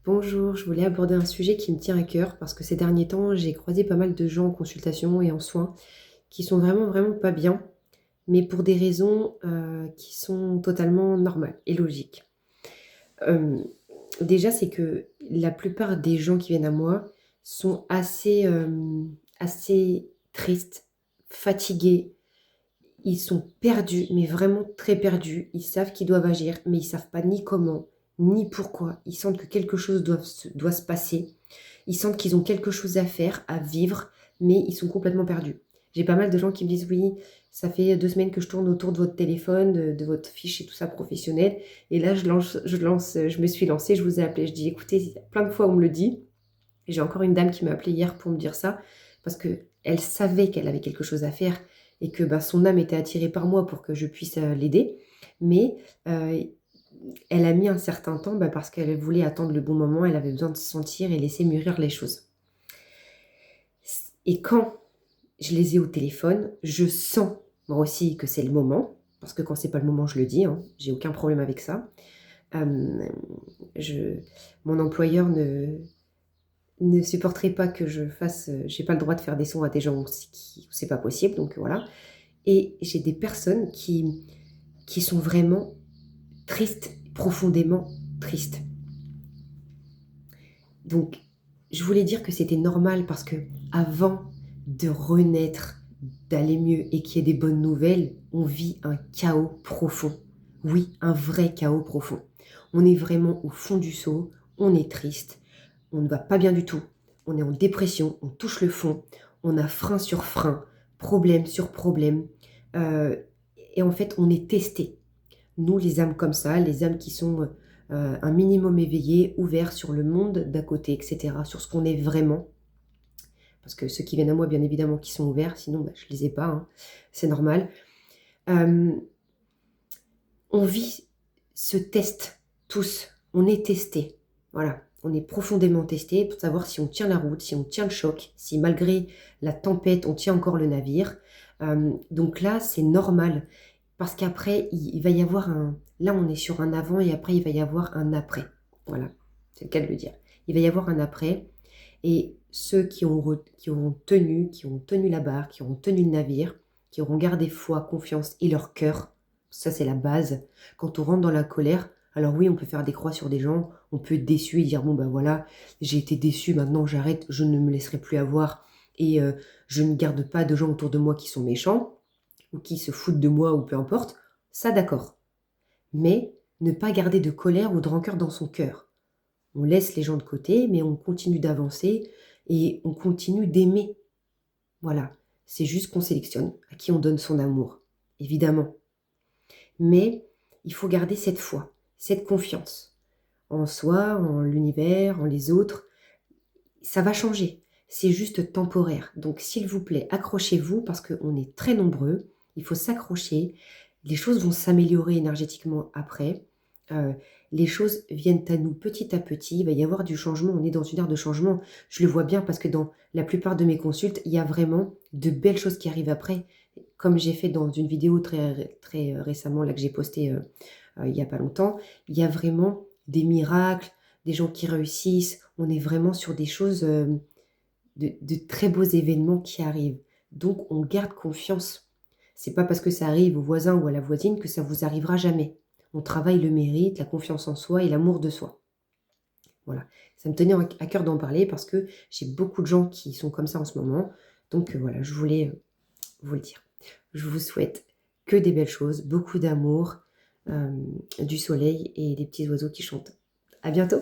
Bonjour, je voulais aborder un sujet qui me tient à cœur parce que ces derniers temps, j'ai croisé pas mal de gens en consultation et en soins qui sont vraiment pas bien, mais pour des raisons qui sont totalement normales et logiques. Euh, Déjà, c'est que la plupart des gens qui viennent à moi sont assez tristes, fatigués. Ils sont perdus, mais vraiment très perdus. Ils savent qu'ils doivent agir, mais ils savent pas ni comment, ni pourquoi. Ils sentent que quelque chose doit se passer. Ils sentent qu'ils ont quelque chose à faire, à vivre, mais ils sont complètement perdus. J'ai pas mal de gens qui me disent oui, ça fait 2 semaines que je tourne autour de votre téléphone, de votre fiche et tout ça professionnel. Et là, je me suis lancée, je vous ai appelé. Je dis écoutez, plein de fois on me le dit. Et j'ai encore une dame qui m'a appelé hier pour me dire ça, parce que elle savait qu'elle avait quelque chose à faire et que bah, son âme était attirée par moi pour que je puisse l'aider. Mais euh, elle a mis un certain temps bah, parce qu'elle voulait attendre le bon moment, elle avait besoin de sentir et laisser mûrir les choses. Et quand je les ai au téléphone, je sens moi aussi que c'est le moment, parce que quand c'est pas le moment, je le dis, hein, j'ai aucun problème avec ça. Euh, je, Mon employeur ne supporterait pas que je fasse, j'ai pas le droit de faire des sons à des gens où c'est pas possible, donc voilà. Et j'ai des personnes qui sont vraiment tristes, profondément tristes. Donc, je voulais dire que c'était normal parce que avant de renaître, d'aller mieux et qu'il y ait des bonnes nouvelles, on vit un chaos profond. Oui, un vrai chaos profond. On est vraiment au fond du seau, on est triste, on ne va pas bien du tout, on est en dépression, on touche le fond, on a frein sur frein, problème sur problème. Euh, et en fait, on est testé. Nous, les âmes comme ça, les âmes qui sont un minimum éveillées, ouverts sur le monde d'à côté, etc., sur ce qu'on est vraiment. Parce que ceux qui viennent à moi, bien évidemment, qui sont ouverts, sinon bah, je ne les ai pas, hein, c'est normal. Euh, on vit ce test tous, on est testé. Voilà, on est profondément testé pour savoir si on tient la route, si on tient le choc, si malgré la tempête, on tient encore le navire. Donc là, c'est normal. Parce qu'après, il va y avoir un... Là, on est sur un avant et après, il va y avoir un après. Voilà, c'est le cas de le dire. Il va y avoir un après. Et ceux qui ont tenu la barre, qui ont tenu le navire, qui auront gardé foi, confiance et leur cœur, ça c'est la base. Quand on rentre dans la colère, alors oui, on peut faire des croix sur des gens, on peut être déçu et dire bon ben voilà, j'ai été déçu, maintenant j'arrête, je ne me laisserai plus avoir et je ne garde pas de gens autour de moi qui sont méchants ou qui se foutent de moi ou peu importe, ça d'accord. Mais ne pas garder de colère ou de rancœur dans son cœur. On laisse les gens de côté, mais on continue d'avancer et on continue d'aimer. Voilà, c'est juste qu'on sélectionne à qui on donne son amour, évidemment. Mais il faut garder cette foi, cette confiance en soi, en l'univers, en les autres. Ça va changer, c'est juste temporaire. Donc s'il vous plaît, accrochez-vous parce qu'on est très nombreux, il faut s'accrocher. Les choses vont s'améliorer énergétiquement après. Euh, les choses viennent à nous petit à petit. Il va y avoir du changement. On est dans une ère de changement. Je le vois bien parce que dans la plupart de mes consultes, il y a vraiment de belles choses qui arrivent après. Comme j'ai fait dans une vidéo très récemment, là que j'ai postée il n'y a pas longtemps, il y a vraiment des miracles, des gens qui réussissent. On est vraiment sur des choses, de très beaux événements qui arrivent. Donc on garde confiance. C'est pas parce que ça arrive au voisin ou à la voisine que ça vous arrivera jamais. On travaille le mérite, la confiance en soi et l'amour de soi. Voilà. Ça me tenait à cœur d'en parler parce que j'ai beaucoup de gens qui sont comme ça en ce moment. Donc voilà, je voulais vous le dire. Je vous souhaite que des belles choses, beaucoup d'amour, du soleil et des petits oiseaux qui chantent. À bientôt!